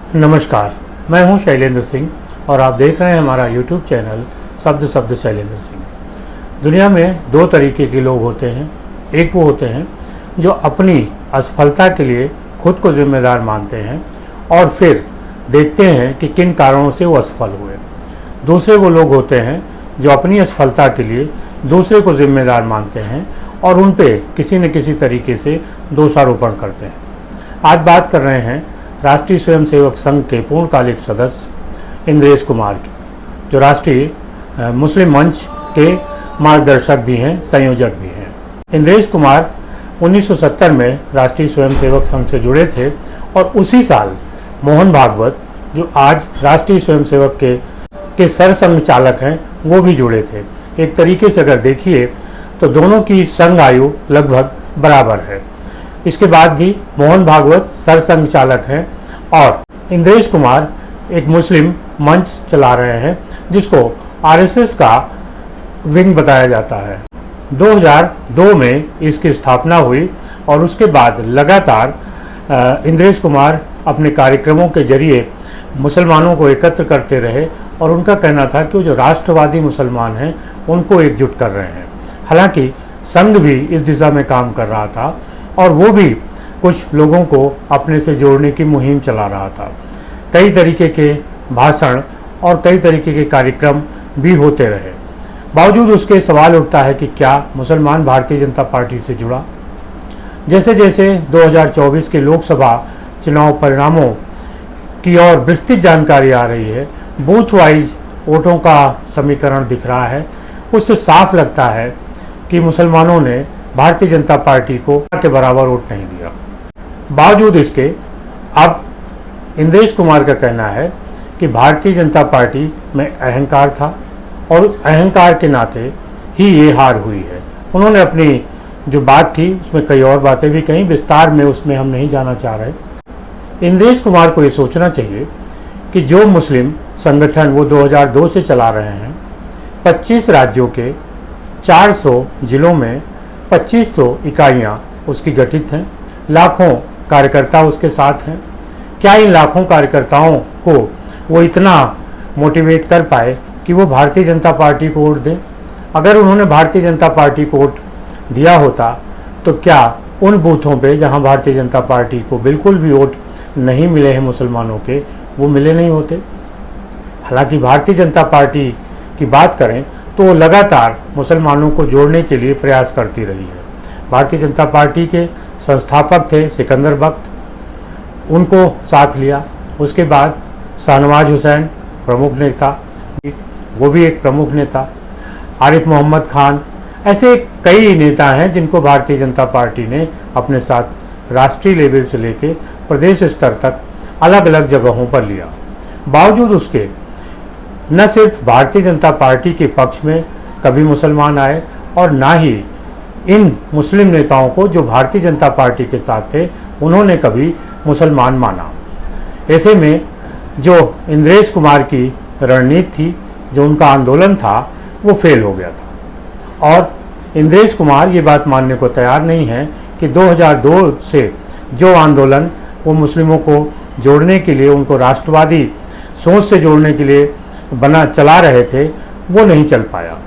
नमस्कार, मैं हूं शैलेंद्र सिंह और आप देख रहे हैं हमारा यूट्यूब चैनल शब्द शब्द शैलेंद्र सिंह। दुनिया में दो तरीके के लोग होते हैं। एक वो होते हैं जो अपनी असफलता के लिए खुद को जिम्मेदार मानते हैं और फिर देखते हैं कि किन कारणों से वो असफल हुए। दूसरे वो लोग होते हैं जो अपनी असफलता के लिए दूसरे को जिम्मेदार मानते हैं और उन पे किसी न किसी तरीके से दोषारोपण करते हैं। आज बात कर रहे हैं राष्ट्रीय स्वयंसेवक संघ के पूर्णकालिक सदस्य इंद्रेश कुमार की, जो राष्ट्रीय मुस्लिम मंच के मार्गदर्शक भी हैं, संयोजक भी हैं। इंद्रेश कुमार 1970 में राष्ट्रीय स्वयंसेवक संघ से जुड़े थे और उसी साल मोहन भागवत, जो आज राष्ट्रीय स्वयंसेवक के सरसंघ चालक हैं, वो भी जुड़े थे। एक तरीके से अगर देखिए तो दोनों की संघ आयु लगभग बराबर है। इसके बाद भी मोहन भागवत सरसंघ चालक हैं और इंद्रेश कुमार एक मुस्लिम मंच चला रहे हैं जिसको आरएसएस का विंग बताया जाता है। 2002 में इसकी स्थापना हुई और उसके बाद लगातार इंद्रेश कुमार अपने कार्यक्रमों के जरिए मुसलमानों को एकत्र करते रहे और उनका कहना था कि जो राष्ट्रवादी मुसलमान हैं उनको एकजुट कर रहे हैं। हालांकि संघ भी इस दिशा में काम कर रहा था और वो भी कुछ लोगों को अपने से जोड़ने की मुहिम चला रहा था। कई तरीके के भाषण और कई तरीके के कार्यक्रम भी होते रहे। बावजूद उसके सवाल उठता है कि क्या मुसलमान भारतीय जनता पार्टी से जुड़ा। जैसे जैसे 2024 के लोकसभा चुनाव परिणामों की और विस्तृत जानकारी आ रही है, बूथ वाइज वोटों का समीकरण दिख रहा है, उससे साफ लगता है कि मुसलमानों ने भारतीय जनता पार्टी को के बराबर वोट नहीं दिया। बावजूद इसके अब इंद्रेश कुमार का कहना है कि भारतीय जनता पार्टी में अहंकार था और उस अहंकार के नाते ही ये हार हुई है। उन्होंने अपनी जो बात थी उसमें कई और बातें भी कहीं, विस्तार में उसमें हम नहीं जाना चाह रहे। इंद्रेश कुमार को ये सोचना चाहिए कि जो मुस्लिम संगठन वो 2002 से चला रहे हैं, 25 राज्यों के 400 जिलों में 2500 इकाइयाँ उसकी गठित हैं, लाखों कार्यकर्ता उसके साथ हैं। क्या इन लाखों कार्यकर्ताओं को वो इतना मोटिवेट कर पाए कि वो भारतीय जनता पार्टी को वोट दें? अगर उन्होंने भारतीय जनता पार्टी को वोट दिया होता तो क्या उन बूथों पे जहां भारतीय जनता पार्टी को बिल्कुल भी वोट नहीं मिले हैं मुसलमानों के, वो मिले नहीं होते? हालांकि भारतीय जनता पार्टी की बात करें तो वो लगातार मुसलमानों को जोड़ने के लिए प्रयास करती रही है। भारतीय जनता पार्टी के संस्थापक थे सिकंदर बख्त, उनको साथ लिया। उसके बाद शाहनवाज हुसैन प्रमुख नेता, वो भी एक प्रमुख नेता, आरिफ मोहम्मद खान, ऐसे कई नेता हैं जिनको भारतीय जनता पार्टी ने अपने साथ राष्ट्रीय लेवल से लेकर प्रदेश स्तर तक अलग अलग जगहों पर लिया। बावजूद उसके न सिर्फ भारतीय जनता पार्टी के पक्ष में कभी मुसलमान आए और ना ही इन मुस्लिम नेताओं को जो भारतीय जनता पार्टी के साथ थे उन्होंने कभी मुसलमान माना। ऐसे में जो इंद्रेश कुमार की रणनीति थी, जो उनका आंदोलन था, वो फेल हो गया था। और इंद्रेश कुमार ये बात मानने को तैयार नहीं है कि 2002 से जो आंदोलन वो मुस्लिमों को जोड़ने के लिए, उनको राष्ट्रवादी सोच से जोड़ने के लिए चला रहे थे, वो नहीं चल पाया।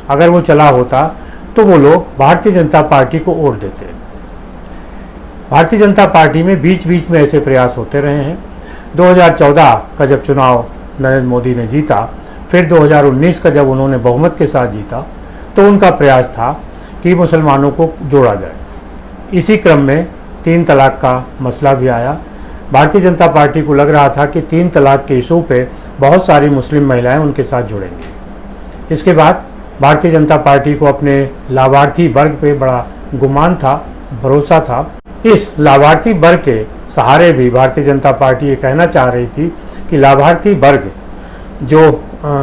अगर वो चला होता तो वो लोग भारतीय जनता पार्टी को वोट देते। भारतीय जनता पार्टी में बीच बीच में ऐसे प्रयास होते रहे हैं। 2014 का जब चुनाव नरेंद्र मोदी ने जीता, फिर 2019 का जब उन्होंने बहुमत के साथ जीता, तो उनका प्रयास था कि मुसलमानों को जोड़ा जाए। इसी क्रम में 3 तलाक का मसला भी आया। भारतीय जनता पार्टी को लग रहा था कि 3 तलाक के इशू पे बहुत सारी मुस्लिम महिलाएं उनके साथ जुड़ेंगी। इसके बाद भारतीय जनता पार्टी को अपने लाभार्थी वर्ग पे बड़ा गुमान था, भरोसा था। इस लाभार्थी वर्ग के सहारे भी भारतीय जनता पार्टी ये कहना चाह रही थी कि लाभार्थी वर्ग जो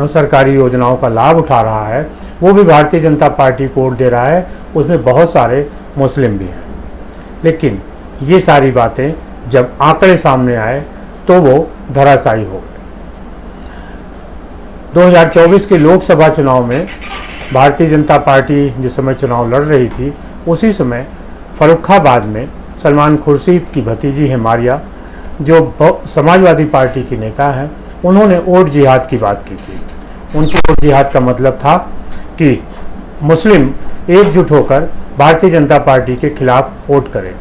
सरकारी योजनाओं का लाभ उठा रहा है वो भी भारतीय जनता पार्टी को वोट दे रहा है, उसमें बहुत सारे मुस्लिम भी हैं। लेकिन ये सारी बातें जब आंकड़े सामने आए तो वो धराशायी हो गए। 2024 के लोकसभा चुनाव में भारतीय जनता पार्टी जिस समय चुनाव लड़ रही थी, उसी समय फर्रुखाबाद में सलमान खुर्शीद की भतीजी है मारिया, जो समाजवादी पार्टी की नेता हैं, उन्होंने वोट जिहाद की बात की थी। उनके वोट जिहाद का मतलब था कि मुस्लिम एकजुट होकर भारतीय जनता पार्टी के खिलाफ वोट करें।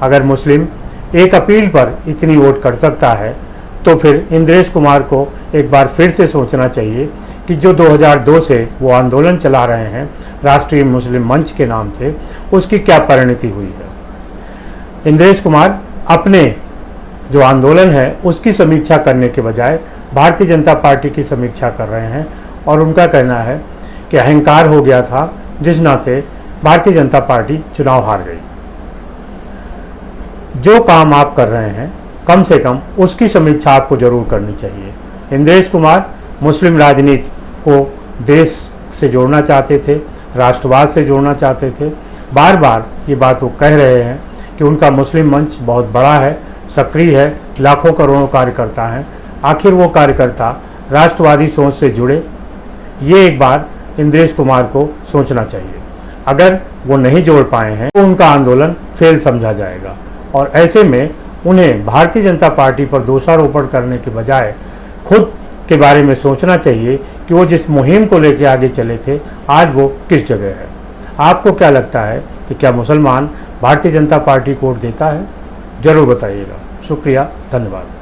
अगर मुस्लिम एक अपील पर इतनी वोट कर सकता है तो फिर इंद्रेश कुमार को एक बार फिर से सोचना चाहिए कि जो 2002 से वो आंदोलन चला रहे हैं राष्ट्रीय मुस्लिम मंच के नाम से, उसकी क्या परिणति हुई है। इंद्रेश कुमार अपने जो आंदोलन है उसकी समीक्षा करने के बजाय भारतीय जनता पार्टी की समीक्षा कर रहे हैं और उनका कहना है कि अहंकार हो गया था जिस नाते भारतीय जनता पार्टी चुनाव हार गई। जो काम आप कर रहे हैं कम से कम उसकी समीक्षा आपको जरूर करनी चाहिए। इंद्रेश कुमार मुस्लिम राजनीति को देश से जोड़ना चाहते थे, राष्ट्रवाद से जोड़ना चाहते थे। बार बार ये बात वो कह रहे हैं कि उनका मुस्लिम मंच बहुत बड़ा है, सक्रिय है, लाखों करोड़ों कार्यकर्ता हैं। आखिर वो कार्यकर्ता राष्ट्रवादी सोच से जुड़े, ये एक बार इंद्रेश कुमार को सोचना चाहिए। अगर वो नहीं जोड़ पाए हैं तो उनका आंदोलन फेल समझा जाएगा और ऐसे में उन्हें भारतीय जनता पार्टी पर दोषारोपण करने के बजाय खुद के बारे में सोचना चाहिए कि वो जिस मुहिम को लेकर आगे चले थे आज वो किस जगह है। आपको क्या लगता है कि क्या मुसलमान भारतीय जनता पार्टी को वोट देता है? ज़रूर बताइएगा। शुक्रिया, धन्यवाद।